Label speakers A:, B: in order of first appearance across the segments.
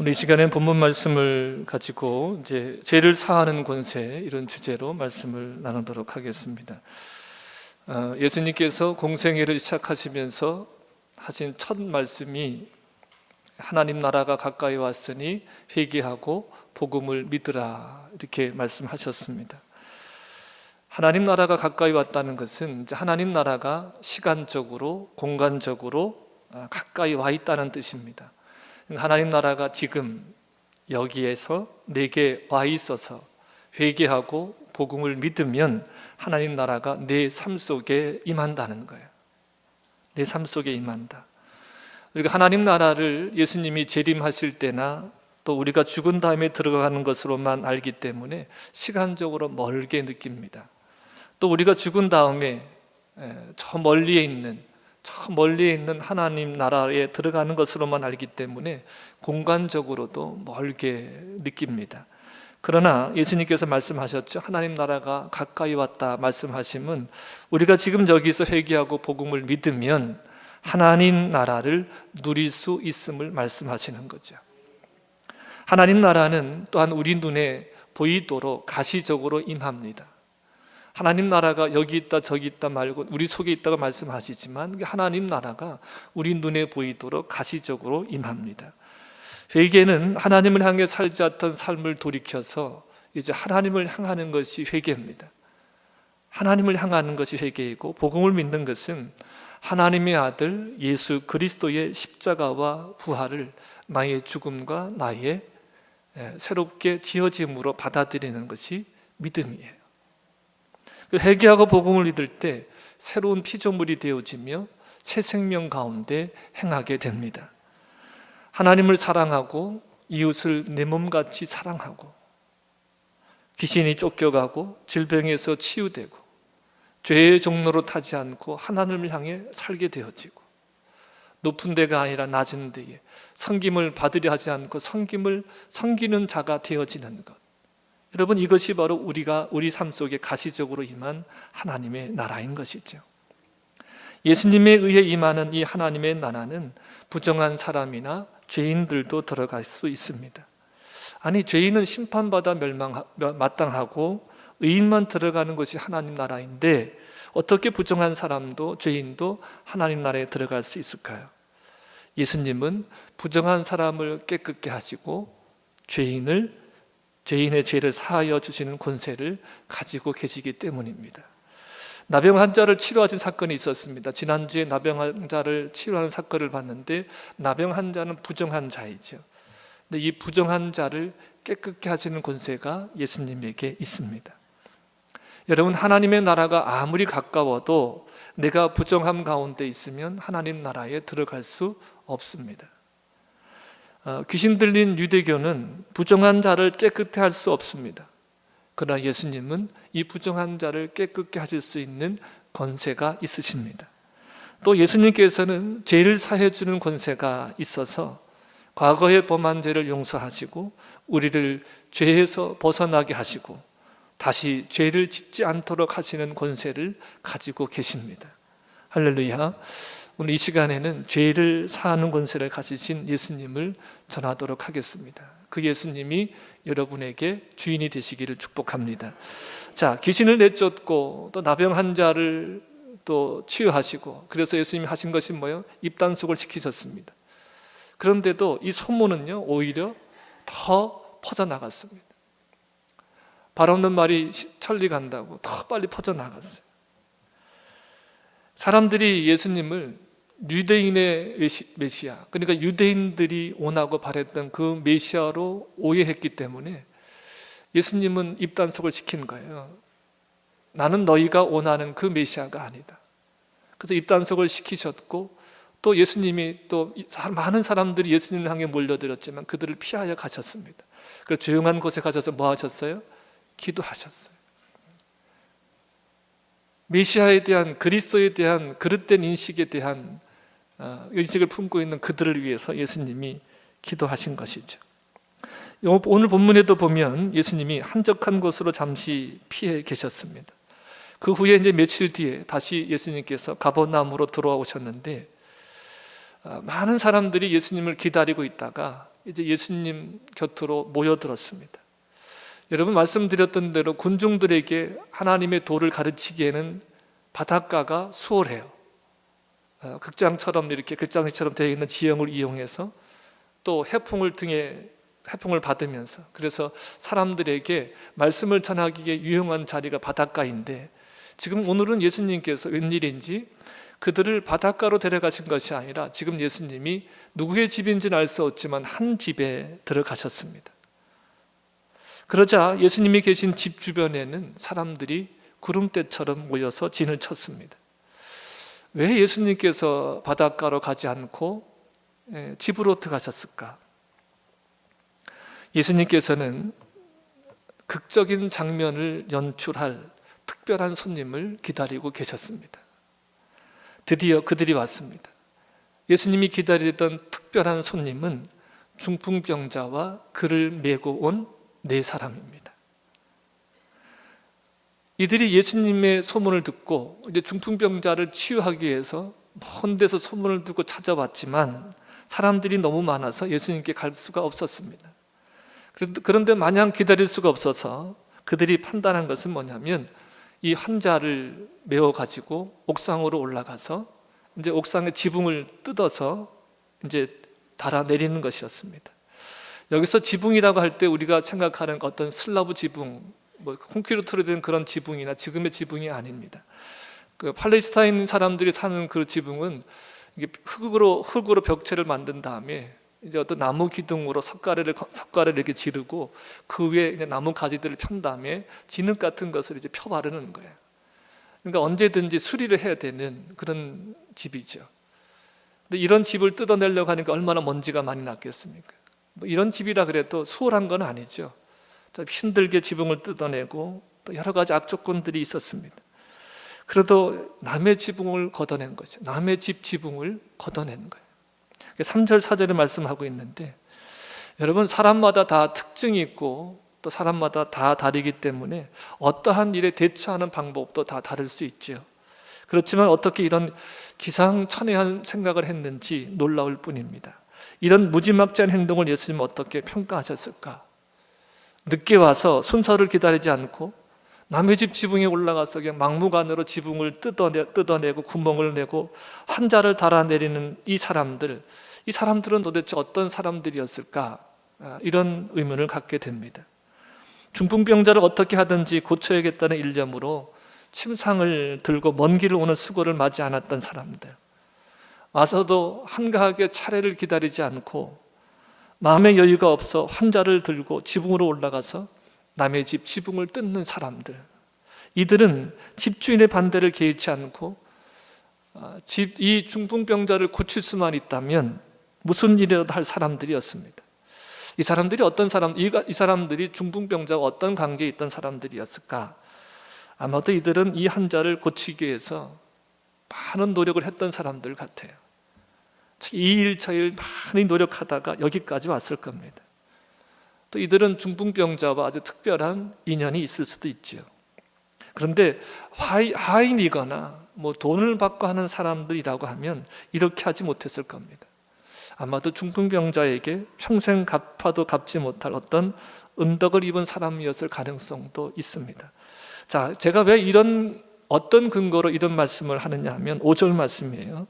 A: 오늘 이 시간에는 본문 말씀을 가지고 이제 죄를 사하는 권세 이런 주제로 말씀을 나누도록 하겠습니다. 예수님께서 공생애를 시작하시면서 하신 첫 말씀이 하나님 나라가 가까이 왔으니 회개하고 복음을 믿으라 이렇게 말씀하셨습니다. 하나님 나라가 가까이 왔다는 것은 이제 하나님 나라가 시간적으로 공간적으로 가까이 와 있다는 뜻입니다. 하나님 나라가 지금 여기에서 내게 와 있어서 회개하고 복음을 믿으면 하나님 나라가 내 삶 속에 임한다는 거예요. 내 삶 속에 임한다. 우리가 하나님 나라를 예수님이 재림하실 때나 또 우리가 죽은 다음에 들어가는 것으로만 알기 때문에 시간적으로 멀게 느낍니다. 또 우리가 죽은 다음에 저 멀리에 있는 하나님 나라에 들어가는 것으로만 알기 때문에 공간적으로도 멀게 느낍니다. 그러나 예수님께서 말씀하셨죠. 하나님 나라가 가까이 왔다 말씀하시면 우리가 지금 여기서 회개하고 복음을 믿으면 하나님 나라를 누릴 수 있음을 말씀하시는 거죠. 하나님 나라는 또한 우리 눈에 보이도록 가시적으로 임합니다. 하나님 나라가 여기 있다 저기 있다 말고 우리 속에 있다고 말씀하시지만 하나님 나라가 우리 눈에 보이도록 가시적으로 임합니다. 회개는 하나님을 향해 살지 않던 삶을 돌이켜서 이제 하나님을 향하는 것이 회개입니다. 하나님을 향하는 것이 회개이고, 복음을 믿는 것은 하나님의 아들 예수 그리스도의 십자가와 부활을 나의 죽음과 나의 새롭게 지어짐으로 받아들이는 것이 믿음이에요. 회개하고 복음을 믿을 때 새로운 피조물이 되어지며 새 생명 가운데 행하게 됩니다. 하나님을 사랑하고 이웃을 내 몸같이 사랑하고 귀신이 쫓겨가고 질병에서 치유되고 죄의 종로로 타지 않고 하나님을 향해 살게 되어지고 높은 데가 아니라 낮은 데에 섬김을 받으려 하지 않고 섬기는 자가 되어지는 것. 여러분, 이것이 바로 우리 삶 속에 가시적으로 임한 하나님의 나라인 것이죠. 예수님에 의해 임하는 이 하나님의 나라는 부정한 사람이나 죄인들도 들어갈 수 있습니다. 아니, 죄인은 심판받아 마땅하고 의인만 들어가는 것이 하나님 나라인데 어떻게 부정한 사람도 죄인도 하나님 나라에 들어갈 수 있을까요? 예수님은 부정한 사람을 깨끗게 하시고 죄인의 죄를 사하여 주시는 권세를 가지고 계시기 때문입니다. 나병 환자를 치료하신 사건이 있었습니다. 지난주에 나병 환자를 치료하는 사건을 봤는데 나병 환자는 부정한 자이죠. 근데 이 부정한 자를 깨끗게 하시는 권세가 예수님에게 있습니다. 여러분, 하나님의 나라가 아무리 가까워도 내가 부정함 가운데 있으면 하나님 나라에 들어갈 수 없습니다. 귀신 들린 유대교는 부정한 자를 깨끗게 할 수 없습니다. 그러나 예수님은 이 부정한 자를 깨끗게 하실 수 있는 권세가 있으십니다. 또 예수님께서는 죄를 사해 주는 권세가 있어서 과거에 범한 죄를 용서하시고 우리를 죄에서 벗어나게 하시고 다시 죄를 짓지 않도록 하시는 권세를 가지고 계십니다. 할렐루야. 오늘 이 시간에는 죄를 사하는 권세를 가지신 예수님을 전하도록 하겠습니다. 그 예수님이 여러분에게 주인이 되시기를 축복합니다. 자, 귀신을 내쫓고 또 나병 환자를 또 치유하시고, 그래서 예수님이 하신 것이 뭐예요? 입단속을 시키셨습니다. 그런데도 이 소문은요 오히려 더 퍼져나갔습니다. 발 없는 말이 천리 간다고 더 빨리 퍼져나갔어요. 사람들이 예수님을 유대인의 메시아, 그러니까 유대인들이 원하고 바랬던 그 메시아로 오해했기 때문에 예수님은 입단속을 시킨 거예요. 나는 너희가 원하는 그 메시아가 아니다. 그래서 입단속을 시키셨고, 또 예수님이 또 많은 사람들이 예수님을 향해 몰려들었지만 그들을 피하여 가셨습니다. 그래서 조용한 곳에 가셔서 뭐 하셨어요? 기도하셨어요. 메시아에 대한, 그리스도에 대한 그릇된 인식에 대한 인식을 품고 있는 그들을 위해서 예수님이 기도하신 것이죠. 오늘 본문에도 보면 예수님이 한적한 곳으로 잠시 피해 계셨습니다. 그 후에 이제 며칠 뒤에 다시 예수님께서 가버나움으로 들어오셨는데 많은 사람들이 예수님을 기다리고 있다가 이제 예수님 곁으로 모여들었습니다. 여러분, 말씀드렸던 대로 군중들에게 하나님의 도를 가르치기에는 바닷가가 수월해요. 극장처럼 이렇게 극장처럼 되어 있는 지형을 이용해서 또 해풍을 받으면서, 그래서 사람들에게 말씀을 전하기에 유용한 자리가 바닷가인데, 지금 오늘은 예수님께서 웬일인지 그들을 바닷가로 데려가신 것이 아니라 지금 예수님이 누구의 집인지는 알 수 없지만 한 집에 들어가셨습니다. 그러자 예수님이 계신 집 주변에는 사람들이 구름대처럼 모여서 진을 쳤습니다. 왜 예수님께서 바닷가로 가지 않고 집으로 들어가셨을까? 예수님께서는 극적인 장면을 연출할 특별한 손님을 기다리고 계셨습니다. 드디어 그들이 왔습니다. 예수님이 기다리던 특별한 손님은 중풍병자와 그를 메고 온 네 사람입니다. 이들이 예수님의 소문을 듣고 이제 중풍병자를 치유하기 위해서 먼 데서 소문을 듣고 찾아왔지만 사람들이 너무 많아서 예수님께 갈 수가 없었습니다. 그런데 마냥 기다릴 수가 없어서 그들이 판단한 것은 뭐냐면, 이 환자를 메어 가지고 옥상으로 올라가서 이제 옥상의 지붕을 뜯어서 이제 달아 내리는 것이었습니다. 여기서 지붕이라고 할 때 우리가 생각하는 어떤 슬라브 지붕, 콘크리트로 된 그런 지붕이나 지금의 지붕이 아닙니다. 그 팔레스타인 사람들이 사는 그 지붕은 이게 흙으로 벽체를 만든 다음에 이제 어떤 나무 기둥으로 석가래를 이렇게 지르고 그 위에 이제 나무 가지들을 편 다음에 진흙 같은 것을 이제 펴 바르는 거예요. 그러니까 언제든지 수리를 해야 되는 그런 집이죠. 근데 이런 집을 뜯어내려고 하니까 얼마나 먼지가 많이 났겠습니까? 이런 집이라 그래도 수월한 건 아니죠. 힘들게 지붕을 뜯어내고 또 여러 가지 악조건들이 있었습니다. 그래도 남의 지붕을 걷어낸 거죠. 남의 집 지붕을 걷어낸 거예요. 3절 4절에 말씀하고 있는데, 여러분, 사람마다 다 특징이 있고 또 사람마다 다 다르기 때문에 어떠한 일에 대처하는 방법도 다 다를 수 있죠. 그렇지만 어떻게 이런 기상천외한 생각을 했는지 놀라울 뿐입니다. 이런 무지막지한 행동을 예수님은 어떻게 평가하셨을까? 늦게 와서 순서를 기다리지 않고 남의 집 지붕에 올라가서 그냥 막무가내로 지붕을 뜯어내고 구멍을 내고 환자를 달아내리는 이 사람들은 도대체 어떤 사람들이었을까? 이런 의문을 갖게 됩니다. 중풍병자를 어떻게 하든지 고쳐야겠다는 일념으로 침상을 들고 먼 길을 오는 수고를 맞지 않았던 사람들, 와서도 한가하게 차례를 기다리지 않고 마음의 여유가 없어 환자를 들고 지붕으로 올라가서 남의 집 지붕을 뜯는 사람들, 이들은 집주인의 반대를 개의치 않고 이 중풍병자를 고칠 수만 있다면 무슨 일이라도 할 사람들이었습니다. 이 사람들이 중풍병자와 어떤 관계에 있던 사람들이었을까? 아마도 이들은 이 환자를 고치기 위해서 많은 노력을 했던 사람들 같아요. 이 일 저 일 많이 노력하다가 여기까지 왔을 겁니다. 또 이들은 중풍병자와 아주 특별한 인연이 있을 수도 있죠. 그런데 하인이거나 돈을 받고 하는 사람들이라고 하면 이렇게 하지 못했을 겁니다. 아마도 중풍병자에게 평생 갚아도 갚지 못할 어떤 은덕을 입은 사람이었을 가능성도 있습니다. 자, 제가 왜 어떤 근거로 이런 말씀을 하느냐 하면 5절 말씀이에요.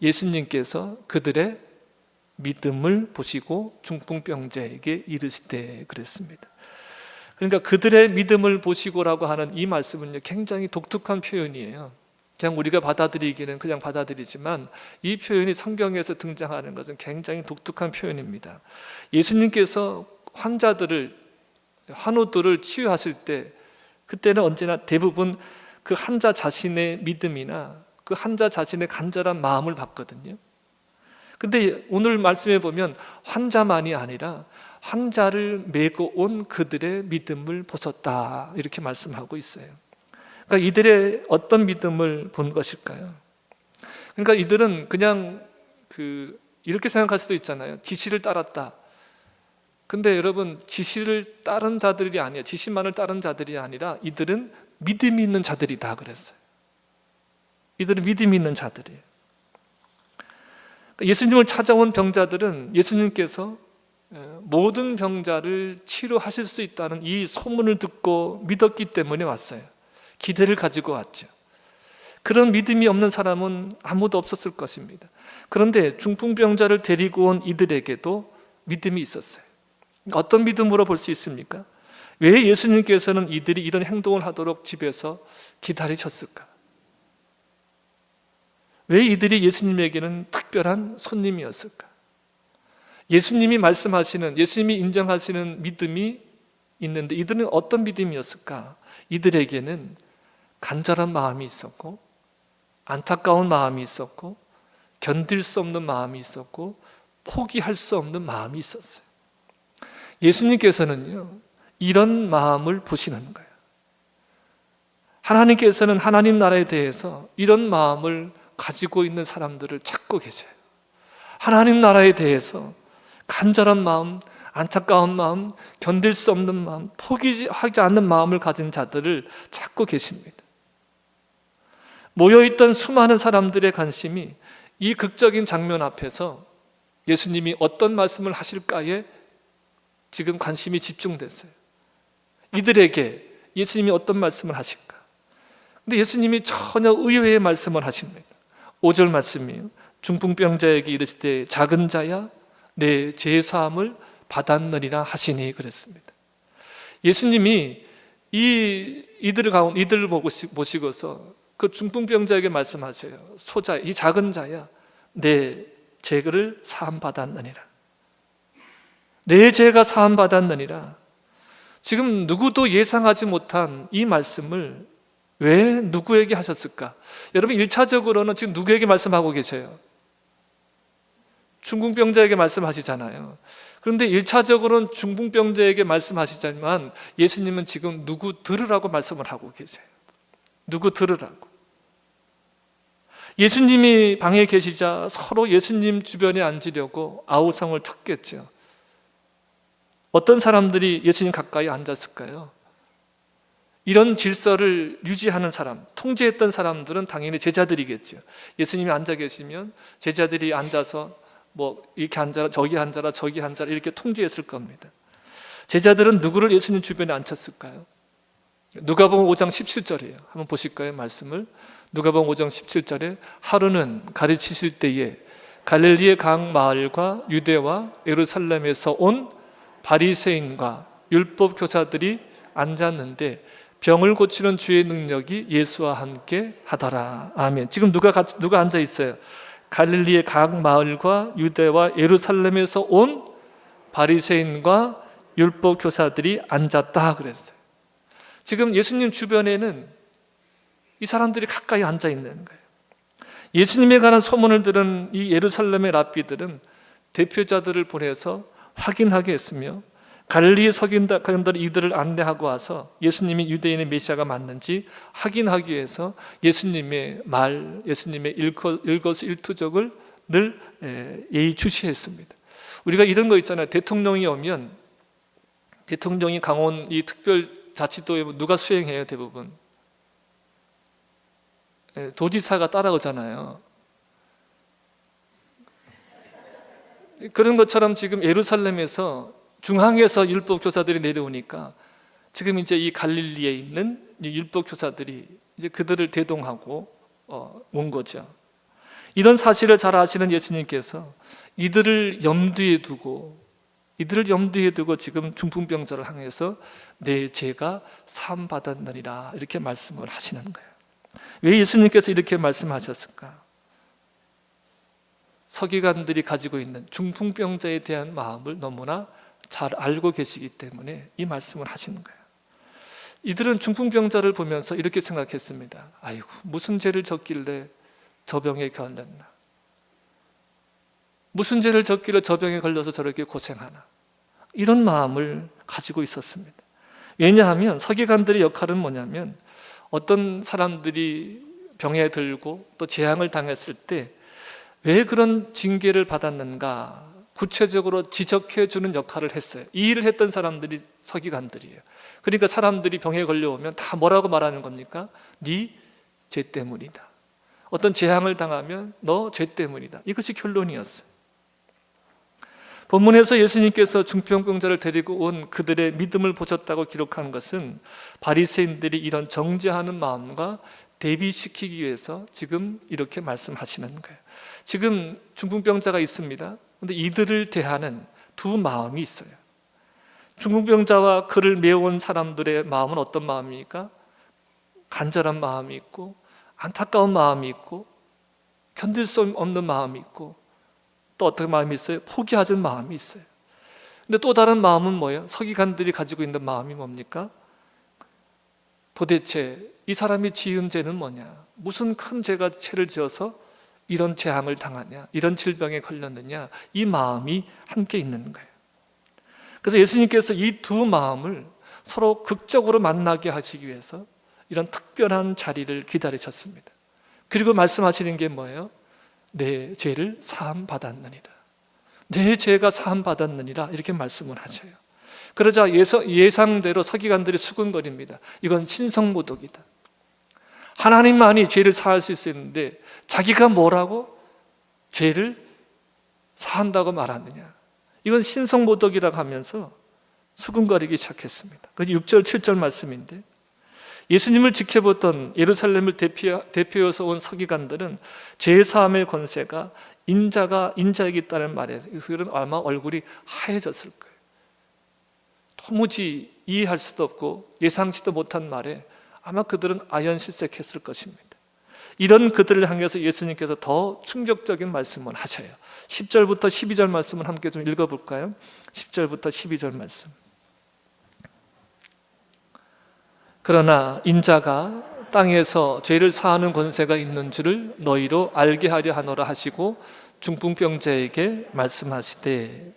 A: 예수님께서 그들의 믿음을 보시고 중풍병자에게 이르시되 그랬습니다. 그러니까 그들의 믿음을 보시고라고 하는 이 말씀은 굉장히 독특한 표현이에요. 그냥 우리가 받아들이기는 그냥 받아들이지만 이 표현이 성경에서 등장하는 것은 굉장히 독특한 표현입니다. 예수님께서 환우들을 치유하실 때, 그때는 언제나 대부분 그 환자 자신의 믿음이나 그 환자 자신의 간절한 마음을 봤거든요. 근데 오늘 말씀에 보면 환자만이 아니라 환자를 메고 온 그들의 믿음을 보셨다, 이렇게 말씀하고 있어요. 그러니까 이들의 어떤 믿음을 본 것일까요? 그러니까 이들은 그냥 이렇게 생각할 수도 있잖아요. 지시를 따랐다. 근데 여러분, 지시를 따른 자들이 아니에요. 지시만을 따른 자들이 아니라 이들은 믿음이 있는 자들이다 그랬어요. 이들은 믿음이 있는 자들이에요. 예수님을 찾아온 병자들은 예수님께서 모든 병자를 치료하실 수 있다는 이 소문을 듣고 믿었기 때문에 왔어요. 기대를 가지고 왔죠. 그런 믿음이 없는 사람은 아무도 없었을 것입니다. 그런데 중풍병자를 데리고 온 이들에게도 믿음이 있었어요. 어떤 믿음으로 볼 수 있습니까? 왜 예수님께서는 이들이 이런 행동을 하도록 집에서 기다리셨을까? 왜 이들이 예수님에게는 특별한 손님이었을까? 예수님이 말씀하시는, 예수님이 인정하시는 믿음이 있는데 이들은 어떤 믿음이었을까? 이들에게는 간절한 마음이 있었고, 안타까운 마음이 있었고, 견딜 수 없는 마음이 있었고, 포기할 수 없는 마음이 있었어요. 예수님께서는요, 이런 마음을 보시는 거예요. 하나님께서는 하나님 나라에 대해서 이런 마음을 가지고 있는 사람들을 찾고 계셔요. 하나님 나라에 대해서 간절한 마음, 안타까운 마음, 견딜 수 없는 마음, 포기하지 않는 마음을 가진 자들을 찾고 계십니다. 모여있던 수많은 사람들의 관심이 이 극적인 장면 앞에서 예수님이 어떤 말씀을 하실까에 지금 관심이 집중됐어요. 이들에게 예수님이 어떤 말씀을 하실까? 근데 예수님이 전혀 의외의 말씀을 하십니다. 5절 말씀이에요. 중풍병자에게 이르시되 작은 자야 내 죄사함을 받았느니라 하시니 그랬습니다. 예수님이 이들을 모시고서 그 중풍병자에게 말씀하세요. 소자, 이 작은 자야 내 죄를 사함 받았느니라. 내 죄가 사함 받았느니라. 지금 누구도 예상하지 못한 이 말씀을 왜 누구에게 하셨을까? 여러분 1차적으로는 지금 누구에게 말씀하고 계세요? 중풍병자에게 말씀하시잖아요. 그런데 1차적으로는 중풍병자에게 말씀하시지만 예수님은 지금 누구 들으라고 말씀을 하고 계세요. 누구 들으라고. 예수님이 방에 계시자 서로 예수님 주변에 앉으려고 아우성을 텄겠죠. 어떤 사람들이 예수님 가까이 앉았을까요? 이런 질서를 유지하는 사람, 통제했던 사람들은 당연히 제자들이겠죠. 예수님이 앉아 계시면 제자들이 앉아서 뭐 이렇게 앉아라, 저기 앉아라, 저기 앉아라 이렇게 통제했을 겁니다. 제자들은 누구를 예수님 주변에 앉혔을까요? 누가복음 5장 17절이에요. 한번 보실까요? 말씀을. 누가복음 5장 17절에 하루는 가르치실 때에 갈릴리의 각 마을과 유대와 예루살렘에서 온 바리새인과 율법 교사들이 앉았는데 병을 고치는 주의 능력이 예수와 함께 하더라. 아멘. 지금 누가 앉아 있어요? 갈릴리의 각 마을과 유대와 예루살렘에서 온 바리새인과 율법 교사들이 앉았다 그랬어요. 지금 예수님 주변에는 이 사람들이 가까이 앉아 있는 거예요. 예수님에 관한 소문을 들은 이 예루살렘의 랍비들은 대표자들을 보내서 확인하게 했으며 갈릴리에 서기관들이 이들을 안내하고 와서 예수님이 유대인의 메시아가 맞는지 확인하기 위해서 예수님의 말, 예수님의 일거수일투족을 늘 예의주시했습니다. 우리가 이런 거 있잖아요. 대통령이 오면 대통령이 강원 이 특별자치도에 누가 수행해요? 대부분 도지사가 따라오잖아요. 그런 것처럼 지금 예루살렘에서 중앙에서 율법 교사들이 내려오니까 지금 이제 이 갈릴리에 있는 율법 교사들이 이제 그들을 대동하고 온 거죠. 이런 사실을 잘 아시는 예수님께서 이들을 염두에 두고 지금 중풍병자를 향해서 내 죄가 사함 받았느니라 이렇게 말씀을 하시는 거예요. 왜 예수님께서 이렇게 말씀하셨을까? 서기관들이 가지고 있는 중풍병자에 대한 마음을 너무나 잘 알고 계시기 때문에 이 말씀을 하시는 거예요. 이들은 중풍병자를 보면서 이렇게 생각했습니다. 아이고, 무슨 죄를 졌길래 저 병에 걸렸나? 무슨 죄를 졌길래 저 병에 걸려서 저렇게 고생하나? 이런 마음을 가지고 있었습니다. 왜냐하면 서기관들의 역할은 뭐냐면 어떤 사람들이 병에 들고 또 재앙을 당했을 때 왜 그런 징계를 받았는가 구체적으로 지적해 주는 역할을 했어요. 이 일을 했던 사람들이 서기관들이에요. 그러니까 사람들이 병에 걸려오면 다 뭐라고 말하는 겁니까? 네 죄 때문이다. 어떤 재앙을 당하면 너 죄 때문이다. 이것이 결론이었어요. 본문에서 예수님께서 중풍병자를 데리고 온 그들의 믿음을 보셨다고 기록한 것은 바리새인들이 이런 정죄하는 마음과 대비시키기 위해서 지금 이렇게 말씀하시는 거예요. 지금 중풍병자가 있습니다. 그런데 이들을 대하는 두 마음이 있어요. 중풍병자와 그를 메워온 사람들의 마음은 어떤 마음입니까? 간절한 마음이 있고 안타까운 마음이 있고 견딜 수 없는 마음이 있고 또 어떤 마음이 있어요? 포기하는 마음이 있어요. 근데 또 다른 마음은 뭐예요? 서기관들이 가지고 있는 마음이 뭡니까? 도대체 이 사람이 지은 죄는 뭐냐? 무슨 큰 죄를 지어서 이런 재앙을 당하냐? 이런 질병에 걸렸느냐? 이 마음이 함께 있는 거예요. 그래서 예수님께서 이 두 마음을 서로 극적으로 만나게 하시기 위해서 이런 특별한 자리를 기다리셨습니다. 그리고 말씀하시는 게 뭐예요? 내 죄를 사함 받았느니라. 내 죄가 사함 받았느니라 이렇게 말씀을 하셔요. 그러자 예상대로 서기관들이 수군거립니다. 이건 신성모독이다. 하나님만이 죄를 사할 수 있었는데 자기가 뭐라고 죄를 사한다고 말하느냐. 이건 신성모독이라고 하면서 수군거리기 시작했습니다. 그게 6절 7절 말씀인데 예수님을 지켜보던 예루살렘을 대표해서 온 서기관들은 죄사함의 권세가 인자에게 있다는 말에 그들은 아마 얼굴이 하얘졌을 거예요. 도무지 이해할 수도 없고 예상치도 못한 말에 아마 그들은 아연실색했을 것입니다. 이런 그들을 향해서 예수님께서 더 충격적인 말씀을 하셔요. 10절부터 12절 말씀을 함께 좀 읽어볼까요? 10절부터 12절 말씀. 그러나 인자가 땅에서 죄를 사하는 권세가 있는 줄을 너희로 알게 하려 하노라 하시고 중풍병자에게 말씀하시되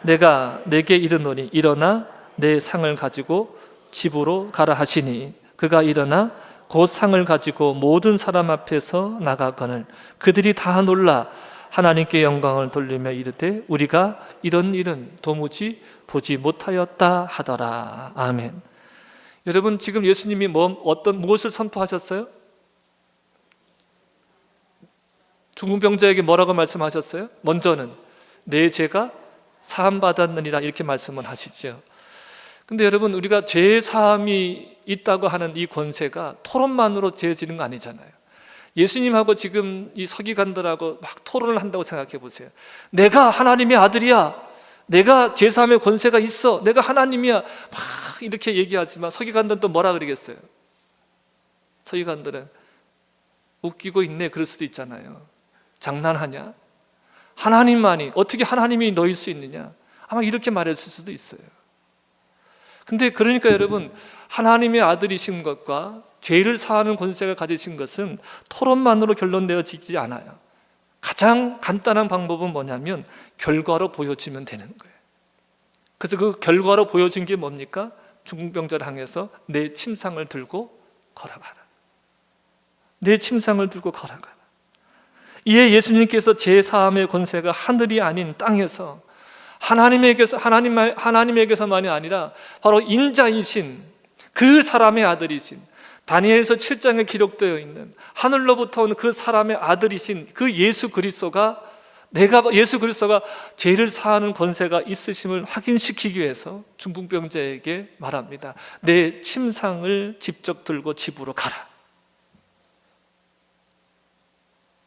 A: 내가 내게 이르노니 일어나 내 상을 가지고 집으로 가라 하시니 그가 일어나 곧 상을 가지고 모든 사람 앞에서 나가거늘 그들이 다 놀라 하나님께 영광을 돌리며 이르되 우리가 이런 일은 도무지 보지 못하였다 하더라. 아멘. 여러분 지금 예수님이 무엇을 선포하셨어요? 중풍병자에게 뭐라고 말씀하셨어요? 먼저는 내 죄가 사함 받았느니라 이렇게 말씀을 하시죠. 근데 여러분 우리가 죄 사함이 있다고 하는 이 권세가 토론만으로 되어지는 거 아니잖아요. 예수님하고 지금 이 서기관들하고 막 토론을 한다고 생각해 보세요. 내가 하나님의 아들이야. 내가 죄사함의 권세가 있어. 내가 하나님이야. 막 이렇게 얘기하지만 서기관들은 또 뭐라 그러겠어요? 서기관들은 웃기고 있네 그럴 수도 있잖아요. 장난하냐? 하나님만이 어떻게 하나님이 너일 수 있느냐? 아마 이렇게 말했을 수도 있어요. 근데 그러니까 여러분 하나님의 아들이신 것과 죄를 사하는 권세가 가지신 것은 토론만으로 결론되어지지 않아요. 가장 간단한 방법은 뭐냐면 결과로 보여지면 되는 거예요. 그래서 그 결과로 보여진 게 뭡니까? 중풍병자를 향해서 내 침상을 들고 걸어가라. 내 침상을 들고 걸어가라. 이에 예수님께서 제사함의 권세가 하늘이 아닌 땅에서 하나님에게서만이 아니라 바로 인자이신 그 사람의 아들이신 다니엘서 7장에 기록되어 있는 하늘로부터 온 그 사람의 아들이신 그 예수 그리스도가 죄를 사하는 권세가 있으심을 확인시키기 위해서 중풍병자에게 말합니다. 내 침상을 직접 들고 집으로 가라.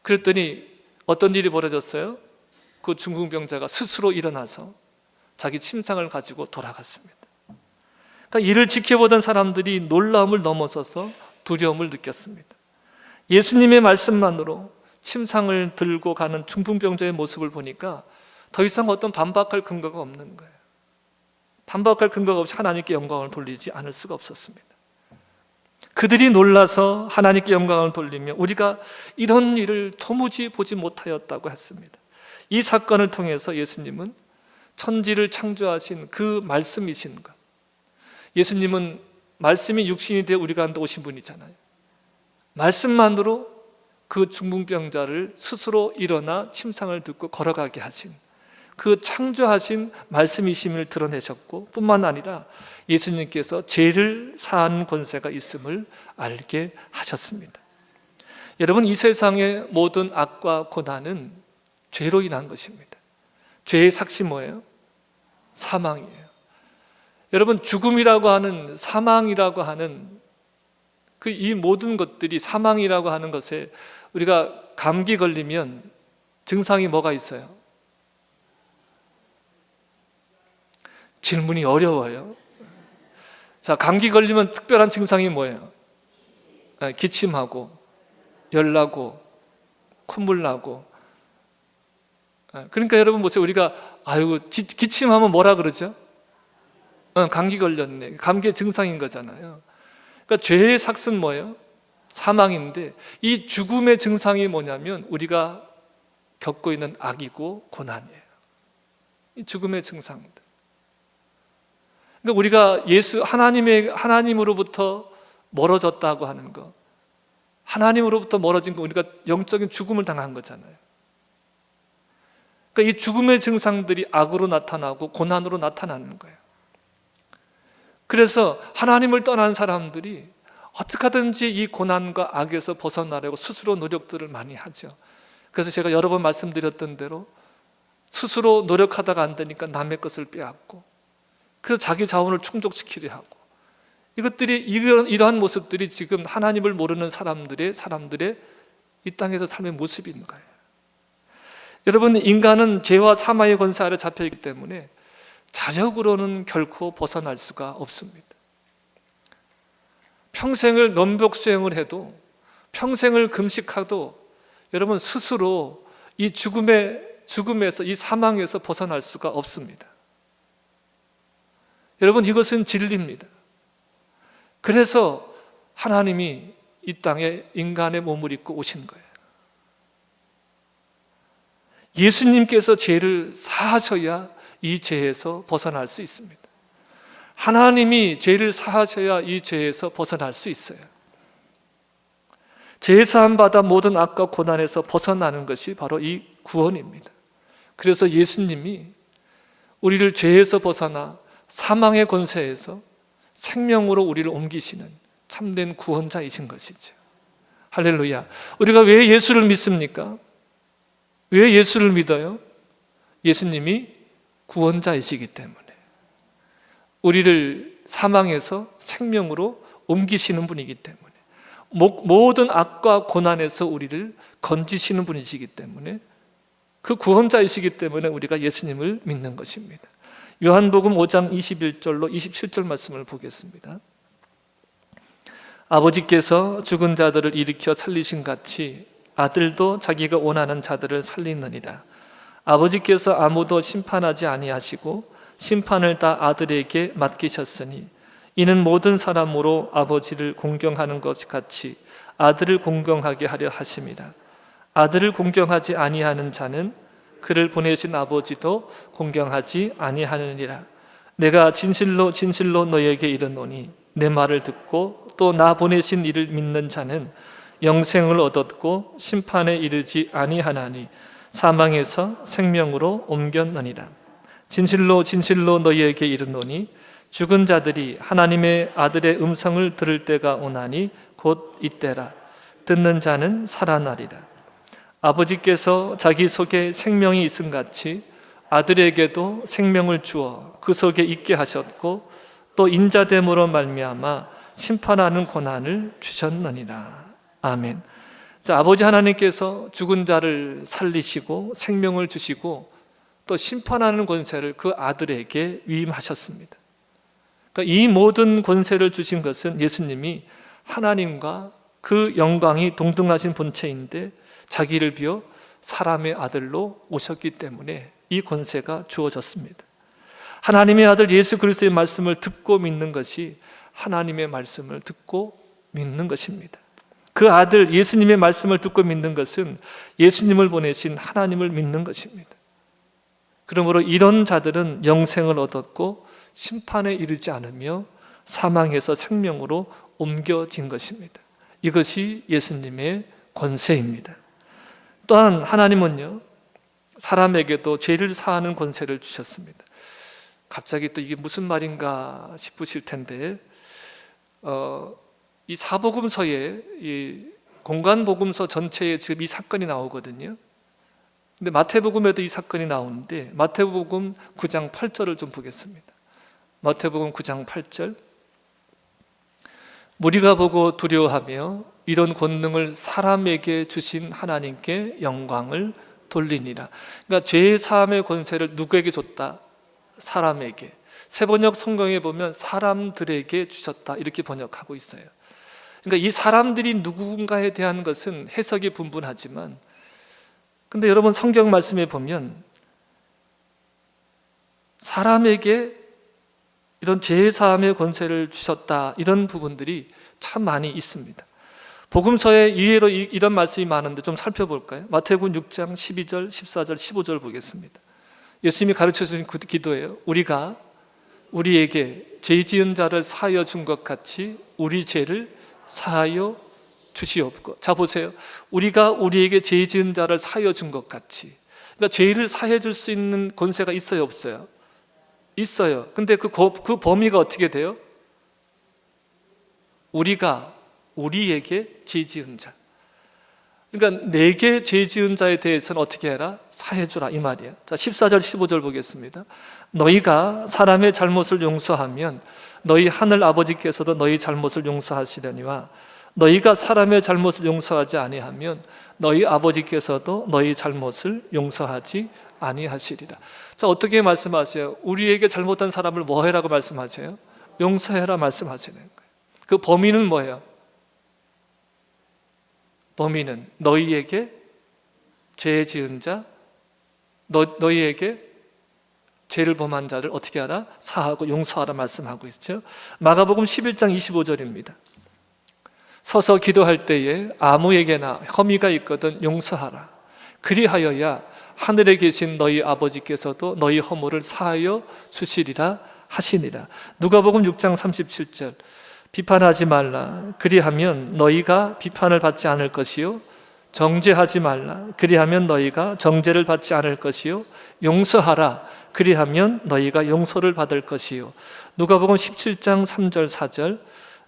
A: 그랬더니 어떤 일이 벌어졌어요? 그 중풍병자가 스스로 일어나서 자기 침상을 가지고 돌아갔습니다. 그러니까 이를 지켜보던 사람들이 놀라움을 넘어서서 두려움을 느꼈습니다. 예수님의 말씀만으로 침상을 들고 가는 중풍병자의 모습을 보니까 더 이상 어떤 반박할 근거가 없는 거예요. 반박할 근거가 없이 하나님께 영광을 돌리지 않을 수가 없었습니다. 그들이 놀라서 하나님께 영광을 돌리며 우리가 이런 일을 도무지 보지 못하였다고 했습니다. 이 사건을 통해서 예수님은 천지를 창조하신 그 말씀이신 것, 예수님은 말씀이 육신이 되어 우리 가운데 오신 분이잖아요. 말씀만으로 그 중풍병자를 스스로 일어나 침상을 듣고 걸어가게 하신 그 창조하신 말씀이심을 드러내셨고 뿐만 아니라 예수님께서 죄를 사하는 권세가 있음을 알게 하셨습니다. 여러분 이 세상의 모든 악과 고난은 죄로 인한 것입니다. 죄의 삭시 뭐예요? 사망이에요. 여러분, 죽음이라고 하는, 사망이라고 하는 이 모든 것들이, 사망이라고 하는 것에, 우리가 감기 걸리면 증상이 뭐가 있어요? 질문이 어려워요. 자, 감기 걸리면 특별한 증상이 뭐예요? 기침하고, 열나고, 콧물 나고. 그러니까 여러분 보세요. 우리가 기침하면 뭐라 그러죠? 감기 걸렸네. 감기의 증상인 거잖아요. 그러니까 죄의 삭은 뭐예요? 사망인데, 이 죽음의 증상이 뭐냐면 우리가 겪고 있는 악이고 고난이에요. 이 죽음의 증상들. 그러니까 우리가 하나님으로부터 멀어졌다고 하는 거, 하나님으로부터 멀어진 거, 우리가 영적인 죽음을 당한 거잖아요. 그러니까 이 죽음의 증상들이 악으로 나타나고 고난으로 나타나는 거예요. 그래서 하나님을 떠난 사람들이 어떻게 하든지 이 고난과 악에서 벗어나려고 스스로 노력들을 많이 하죠. 그래서 제가 여러 번 말씀드렸던 대로 스스로 노력하다가 안 되니까 남의 것을 빼앗고, 그래서 자기 자원을 충족시키려 하고, 이러한 모습들이 지금 하나님을 모르는 사람들의 이 땅에서 삶의 모습인 거예요. 여러분, 인간은 죄와 사망의 권세 아래 잡혀 있기 때문에 자력으로는 결코 벗어날 수가 없습니다. 평생을 넘복수행을 해도, 평생을 금식하도 여러분 스스로 이 죽음에서, 이 사망에서 벗어날 수가 없습니다. 여러분, 이것은 진리입니다. 그래서 하나님이 이 땅에 인간의 몸을 입고 오신 거예요. 예수님께서 죄를 사하셔야 이 죄에서 벗어날 수 있습니다. 하나님이 죄를 사하셔야 이 죄에서 벗어날 수 있어요. 죄 사함 받아 모든 악과 고난에서 벗어나는 것이 바로 이 구원입니다. 그래서 예수님이 우리를 죄에서 벗어나 사망의 권세에서 생명으로 우리를 옮기시는 참된 구원자이신 것이죠. 할렐루야. 우리가 왜 예수를 믿습니까? 왜 예수를 믿어요? 예수님이 구원자이시기 때문에, 우리를 사망에서 생명으로 옮기시는 분이기 때문에, 모든 악과 고난에서 우리를 건지시는 분이시기 때문에, 그 구원자이시기 때문에 우리가 예수님을 믿는 것입니다. 요한복음 5장 21절로 27절 말씀을 보겠습니다. 아버지께서 죽은 자들을 일으켜 살리신 같이 아들도 자기가 원하는 자들을 살리느니라. 아버지께서 아무도 심판하지 아니하시고 심판을 다 아들에게 맡기셨으니 이는 모든 사람으로 아버지를 공경하는 것 같이 아들을 공경하게 하려 하심이라. 아들을 공경하지 아니하는 자는 그를 보내신 아버지도 공경하지 아니하느니라. 내가 진실로 진실로 너희에게 이르노니 내 말을 듣고 또 나 보내신 이를 믿는 자는 영생을 얻었고 심판에 이르지 아니하나니 사망에서 생명으로 옮겼느니라. 진실로 진실로 너희에게 이르노니 죽은 자들이 하나님의 아들의 음성을 들을 때가 오나니 곧 이때라. 듣는 자는 살아나리라. 아버지께서 자기 속에 생명이 있음 같이 아들에게도 생명을 주어 그 속에 있게 하셨고 또 인자됨으로 말미암아 심판하는 고난을 주셨느니라. 아멘. 자, 아버지 하나님께서 죽은 자를 살리시고 생명을 주시고 또 심판하는 권세를 그 아들에게 위임하셨습니다. 그러니까 이 모든 권세를 주신 것은 예수님이 하나님과 그 영광이 동등하신 본체인데 자기를 비워 사람의 아들로 오셨기 때문에 이 권세가 주어졌습니다. 하나님의 아들 예수 그리스도의 말씀을 듣고 믿는 것이 하나님의 말씀을 듣고 믿는 것입니다. 그 아들 예수님의 말씀을 듣고 믿는 것은 예수님을 보내신 하나님을 믿는 것입니다. 그러므로 이런 자들은 영생을 얻었고 심판에 이르지 않으며 사망에서 생명으로 옮겨진 것입니다. 이것이 예수님의 권세입니다. 또한 하나님은요, 사람에게도 죄를 사하는 권세를 주셨습니다. 갑자기 또 이게 무슨 말인가 싶으실 텐데, 이 사복음서에, 이 공간복음서 전체에 지금 이 사건이 나오거든요. 근데 마태복음에도 이 사건이 나오는데 마태복음 9장 8절을 좀 보겠습니다. 마태복음 9장 8절. 무리가 보고 두려워하며 이런 권능을 사람에게 주신 하나님께 영광을 돌리니라. 그러니까 죄 사함의 권세를 누구에게 줬다? 사람에게. 세번역 성경에 보면 사람들에게 주셨다 이렇게 번역하고 있어요. 그러니까 이 사람들이 누군가에 대한 것은 해석이 분분하지만, 근데 여러분 성경 말씀에 보면 사람에게 이런 죄 사함의 권세를 주셨다 이런 부분들이 참 많이 있습니다. 복음서에 이해로 이런 말씀이 많은데 좀 살펴볼까요? 마태복음 6장 12절, 14절, 15절 보겠습니다. 예수님이 가르쳐 주신 기도예요. 우리가 우리에게 죄 지은 자를 사하여 준 것 같이 우리 죄를 사하여 주시옵고. 자 보세요. 우리가 우리에게 죄 지은 자를 사하여 준 것 같이. 그러니까 죄를 사해 줄 수 있는 권세가 있어요, 없어요? 있어요. 근데 그 범위가 어떻게 돼요? 우리가 우리에게 죄 지은 자. 그러니까 내게 죄 지은 자에 대해서는 어떻게 해라? 사해 주라 이 말이에요. 자, 14절 15절 보겠습니다. 너희가 사람의 잘못을 용서하면 너희 하늘 아버지께서도 너희 잘못을 용서하시려니와 너희가 사람의 잘못을 용서하지 아니하면 너희 아버지께서도 너희 잘못을 용서하지 아니하시리라. 자, 어떻게 말씀하세요? 우리에게 잘못한 사람을 뭐 해라고 말씀하세요? 용서해라 말씀하시는 거예요. 그 범위는 뭐예요? 범위는 너희에게 죄 지은 자, 너희에게 죄를 범한 자를 어떻게 하라? 사하고 용서하라 말씀하고 있죠. 마가복음 11장 25절입니다. 서서 기도할 때에 아무에게나 혐의가 있거든 용서하라. 그리하여야 하늘에 계신 너희 아버지께서도 너희 허물을 사하여 주시리라 하시니라. 누가복음 6장 37절. 비판하지 말라. 그리하면 너희가 비판을 받지 않을 것이요. 정죄하지 말라. 그리하면 너희가 정죄를 받지 않을 것이요. 용서하라. 그리하면 너희가 용서를 받을 것이요. 누가복음 17장 3절 4절.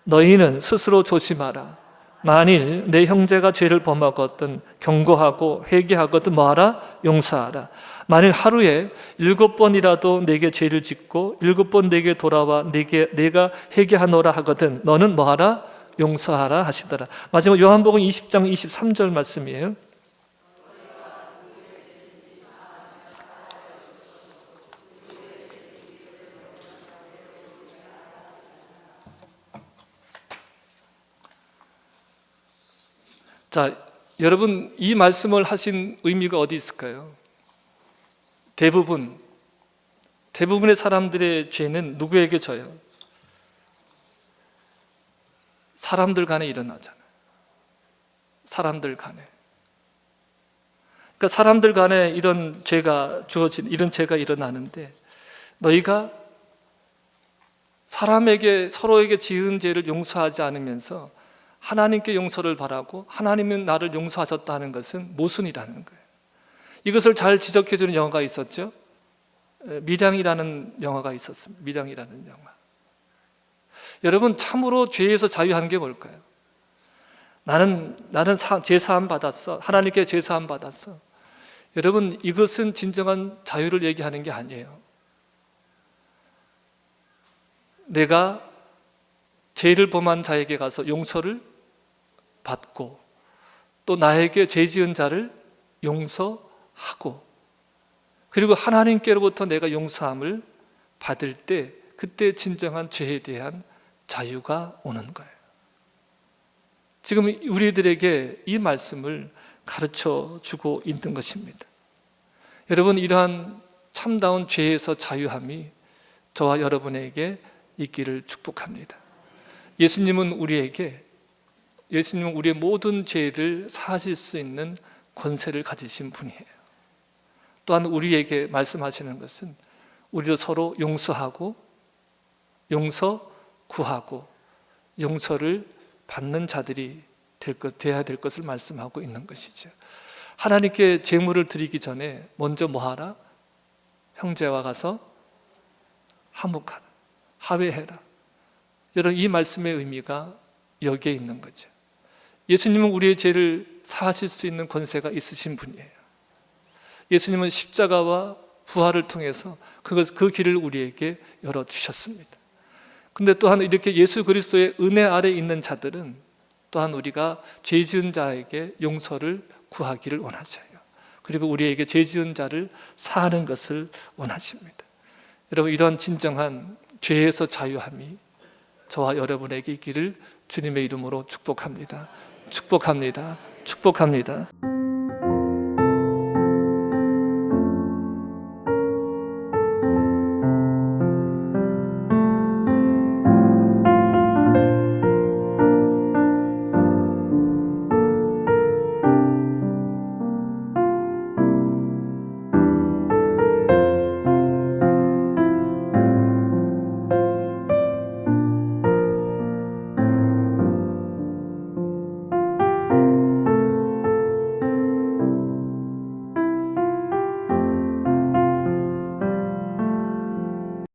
A: 너희는 스스로 조심하라. 만일 내 형제가 죄를 범하거든 경고하고 회개하거든 뭐하라? 용서하라. 만일 하루에 7번이라도 내게 죄를 짓고 7번 내게 돌아와 내가 회개하노라 하거든 너는 뭐하라? 용서하라 하시더라. 마지막 요한복음 20장 23절 말씀이에요. 자, 여러분 이 말씀을 하신 의미가 어디 있을까요? 대부분의 사람들의 죄는 누구에게 져요? 사람들 간에 일어나잖아요. 사람들 간에. 그러니까 사람들 간에 이런 죄가 일어나는데 너희가 사람에게 서로에게 지은 죄를 용서하지 않으면서 하나님께 용서를 바라고 하나님은 나를 용서하셨다는 것은 모순이라는 거예요. 이것을 잘 지적해 주는 영화가 있었죠. 미량이라는 영화가 있었습니다. 미량이라는 영화. 여러분 참으로 죄에서 자유한 게 뭘까요? 나는 죄 사함 받았어. 하나님께 죄 사함 받았어. 여러분 이것은 진정한 자유를 얘기하는 게 아니에요. 내가 죄를 범한 자에게 가서 용서를 받고 또 나에게 죄 지은 자를 용서하고 그리고 하나님께로부터 내가 용서함을 받을 때 그때 진정한 죄에 대한 자유가 오는 거예요. 지금 우리들에게 이 말씀을 가르쳐 주고 있는 것입니다. 여러분 이러한 참다운 죄에서 자유함이 저와 여러분에게 있기를 축복합니다. 예수님은 우리의 모든 죄를 사하실 수 있는 권세를 가지신 분이에요. 또한 우리에게 말씀하시는 것은 우리도 서로 용서하고 용서 구하고 용서를 받는 자들이 되어야 될 것을 말씀하고 있는 것이죠. 하나님께 제물을 드리기 전에 먼저 뭐하라? 형제와 가서 화목하라, 화해해라. 여러분 이 말씀의 의미가 여기에 있는 거죠. 예수님은 우리의 죄를 사하실 수 있는 권세가 있으신 분이에요. 예수님은 십자가와 부활을 통해서 그 길을 우리에게 열어주셨습니다. 근데 또한 이렇게 예수 그리스도의 은혜 아래 있는 자들은 또한 우리가 죄 지은 자에게 용서를 구하기를 원하셔요. 그리고 우리에게 죄 지은 자를 사하는 것을 원하십니다. 여러분, 이런 진정한 죄에서 자유함이 저와 여러분에게 있기를 주님의 이름으로 축복합니다. 축복합니다. 축복합니다.